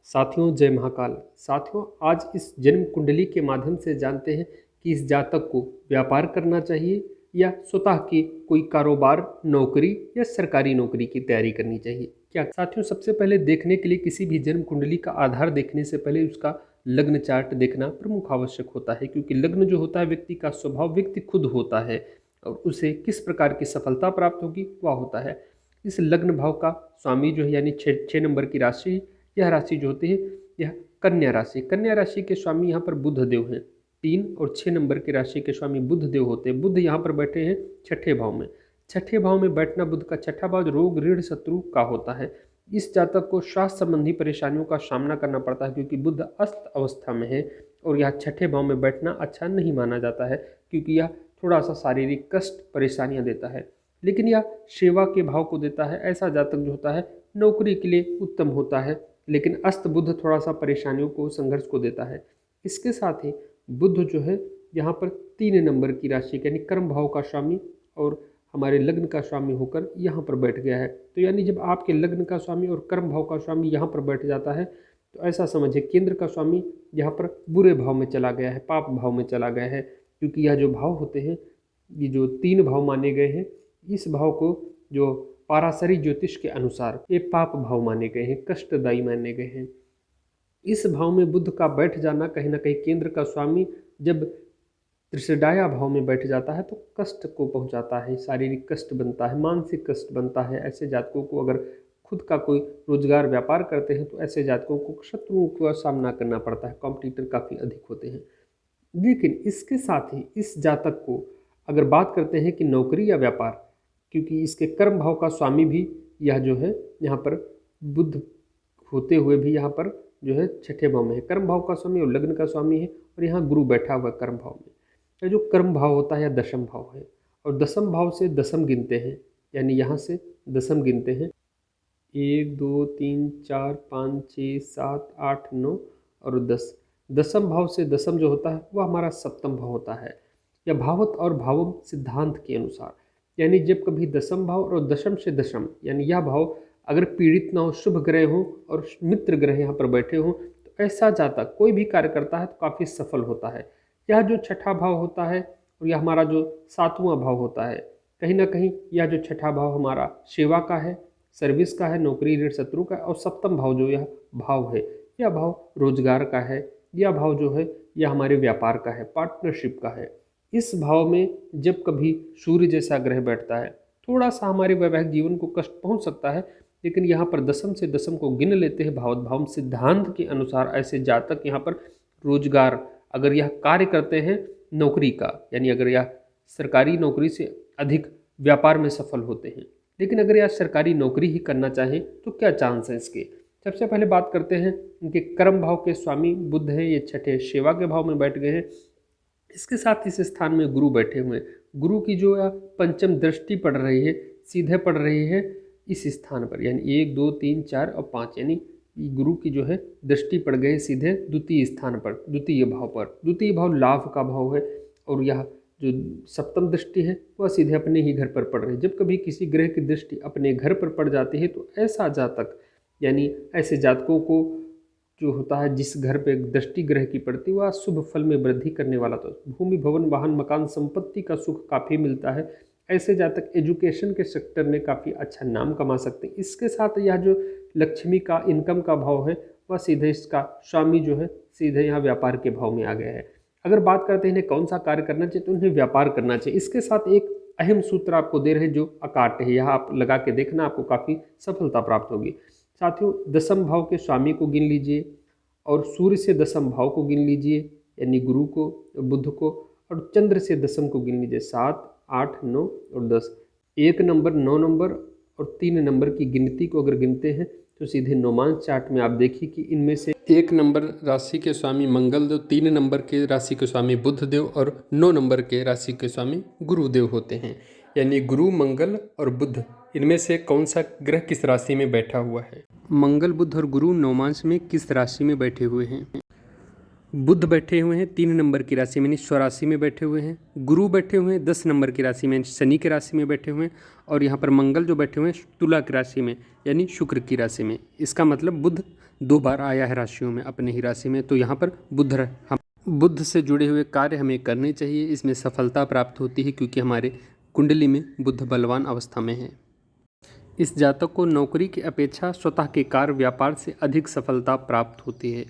साथियों जय महाकाल। साथियों आज इस जन्म कुंडली के माध्यम से जानते हैं कि इस जातक को व्यापार करना चाहिए या स्वतः की कोई कारोबार, नौकरी या सरकारी नौकरी की तैयारी करनी चाहिए। क्या साथियों, सबसे पहले देखने के लिए किसी भी जन्म कुंडली का आधार देखने से पहले उसका लग्न चार्ट देखना प्रमुख आवश्यक होता है, क्योंकि लग्न जो होता है व्यक्ति का स्वभाव व्यक्ति खुद होता है और उसे किस प्रकार की सफलता प्राप्त होगी वह होता है। इस लग्न भाव का स्वामी जो है यानी 6 नंबर की राशि, यह राशि जो होती है यह कन्या राशि। कन्या राशि के स्वामी यहाँ पर बुध देव हैं। 3 और 6 नंबर की राशि के स्वामी बुध देव होते हैं। बुध यहाँ पर बैठे हैं छठे भाव में। छठे भाव में बैठना बुध का छठा भाव रोग ऋण शत्रु का होता है। इस जातक को स्वास्थ्य संबंधी परेशानियों का सामना करना पड़ता है, क्योंकि बुध अस्त अवस्था में है और यह छठे भाव में बैठना अच्छा नहीं माना जाता है, क्योंकि यह थोड़ा सा शारीरिक कष्ट परेशानियां देता है। लेकिन यह सेवा के भाव को देता है। ऐसा जातक जो होता है नौकरी के लिए उत्तम होता है, लेकिन अस्त बुध थोड़ा सा परेशानियों को, संघर्ष को देता है। इसके साथ ही बुध जो है यहाँ पर 3 नंबर की राशि यानी कर्म भाव का स्वामी और हमारे लग्न का स्वामी होकर यहाँ पर बैठ गया है। तो यानी जब आपके लग्न का स्वामी और कर्म भाव का स्वामी यहाँ पर बैठ जाता है तो ऐसा समझिए केंद्र का स्वामी यहाँ पर बुरे भाव में चला गया है, पाप भाव में चला गया है। क्योंकि यह जो भाव होते हैं, ये जो 3 भाव माने गए हैं, इस भाव को जो पाराशरी ज्योतिष के अनुसार ये पाप भाव माने गए हैं, कष्टदायी माने गए हैं। इस भाव में बुध का बैठ जाना, कहीं ना कहीं केंद्र का स्वामी जब त्रिशदाया भाव में बैठ जाता है तो कष्ट को पहुंचाता है, शारीरिक कष्ट बनता है, मानसिक कष्ट बनता है। ऐसे जातकों को अगर खुद का कोई रोजगार व्यापार करते हैं तो ऐसे जातकों को शत्रुओं का सामना करना पड़ता है, कॉम्पिटिटर काफ़ी अधिक होते हैं। लेकिन इसके साथ ही इस जातक को अगर बात करते हैं कि नौकरी या व्यापार, क्योंकि इसके कर्म भाव का स्वामी भी यह जो है यहाँ पर बुध होते हुए भी यहाँ पर जो है छठे भाव में है। कर्म भाव का स्वामी और लग्न का स्वामी है और यहाँ गुरु बैठा हुआ है कर्म भाव में। यह जो कर्म भाव होता है यह दशम भाव है और दशम भाव से दशम गिनते हैं, यानी यहाँ से दशम गिनते हैं 1 2 3 4 5 6 7 8 9 और 10। दशम भाव से दशम जो होता है वह हमारा सप्तम भाव होता है। यह भावत और भावम सिद्धांत के अनुसार, यानी जब कभी दशम भाव और दशम से दशम यानी यह भाव अगर पीड़ित ना हो, शुभ ग्रह हो और मित्र ग्रह यहाँ पर बैठे हों, तो ऐसा जातक कोई भी कार्य करता है तो काफ़ी सफल होता है। यह जो छठा भाव होता है और यह हमारा जो 7वां भाव होता है, कहीं ना कहीं यह जो छठा भाव हमारा सेवा का है, सर्विस का है, नौकरी ऋण शत्रु का है। और सप्तम भाव जो यह भाव है, यह भाव रोजगार का है, यह भाव जो है यह हमारे व्यापार का है, पार्टनरशिप का है। इस भाव में जब कभी सूर्य जैसा ग्रह बैठता है, थोड़ा सा हमारे वैवाहिक जीवन को कष्ट पहुंच सकता है, लेकिन यहाँ पर दशम से दशम को गिन लेते हैं भावत भाव सिद्धांत के अनुसार। ऐसे जातक यहाँ पर रोजगार, अगर यह कार्य करते हैं नौकरी का, यानी अगर यह सरकारी नौकरी से अधिक व्यापार में सफल होते हैं। लेकिन अगर यह सरकारी नौकरी ही करना चाहें तो क्या चांस है इसके। सबसे पहले बात करते हैं इनके कर्म भाव के स्वामी बुध हैं, ये छठे सेवा के भाव में बैठ गए हैं। इसके साथ इस स्थान में गुरु बैठे हुए हैं। गुरु की जो है पंचम दृष्टि पड़ रही है, सीधे पड़ रही है इस स्थान पर, यानी 1 2 3 4 और 5, यानी गुरु की जो है दृष्टि पड़ गई सीधे द्वितीय स्थान पर, द्वितीय भाव पर। द्वितीय भाव लाभ का भाव है और यह जो सप्तम दृष्टि है वह सीधे अपने ही घर पर पड़ रही है। जब कभी किसी ग्रह की दृष्टि अपने घर पर पड़ जाती है तो ऐसा जातक, यानी ऐसे जातकों को जो होता है जिस घर पे दृष्टि ग्रह की पड़ती है वह शुभ फल में वृद्धि करने वाला, तो भूमि भवन वाहन मकान संपत्ति का सुख काफ़ी मिलता है। ऐसे जातक एजुकेशन के सेक्टर में काफ़ी अच्छा नाम कमा सकते हैं। इसके साथ यह जो लक्ष्मी का इनकम का भाव है वह सीधे इसका स्वामी जो है सीधे यहाँ व्यापार के भाव में आ गया है। अगर बात करते हैं इन्हें कौन सा कार्य करना चाहिए, तो इन्हें व्यापार करना चाहिए। इसके साथ एक अहम सूत्र आपको दे रहे हैं जो अकाट है, यह आप लगा के देखना, आपको काफ़ी सफलता प्राप्त होगी। साथियों दशम भाव के स्वामी को गिन लीजिए और सूर्य से दशम भाव को गिन लीजिए, यानी गुरु को, बुध को, और चंद्र से दशम को गिन लीजिए 7 8 9 और 10। 1 नंबर 9 नंबर और 3 नंबर की गिनती को अगर गिनते हैं तो सीधे नौमांश चार्ट में आप देखिए कि इनमें से 1 नंबर राशि के स्वामी मंगल देव, 3 नंबर के राशि के स्वामी बुध देव और 9 नंबर के राशि के स्वामी गुरुदेव होते हैं। यानी गुरु, मंगल और बुध, इनमें से कौन सा ग्रह किस राशि में बैठा हुआ है। मंगल, बुध और गुरु नौमांश में किस राशि में बैठे हुए हैं। बुध बैठे हुए हैं 3 नंबर की राशि में यानी स्वराशि में बैठे हुए हैं। गुरु बैठे हुए हैं 10 नंबर की राशि में शनि की राशि में बैठे हुए हैं। और यहाँ पर मंगल जो बैठे हुए हैं तुला की राशि में यानी शुक्र की राशि में। इसका मतलब बुध 2 बार आया है राशियों में, अपने ही राशि में। तो यहाँ पर बुध से जुड़े हुए कार्य हमें करने चाहिए, इसमें सफलता प्राप्त होती है क्योंकि हमारे कुंडली में बुध बलवान अवस्था में है। इस जातक को नौकरी की अपेक्षा स्वतः के कार्य व्यापार से अधिक सफलता प्राप्त होती है।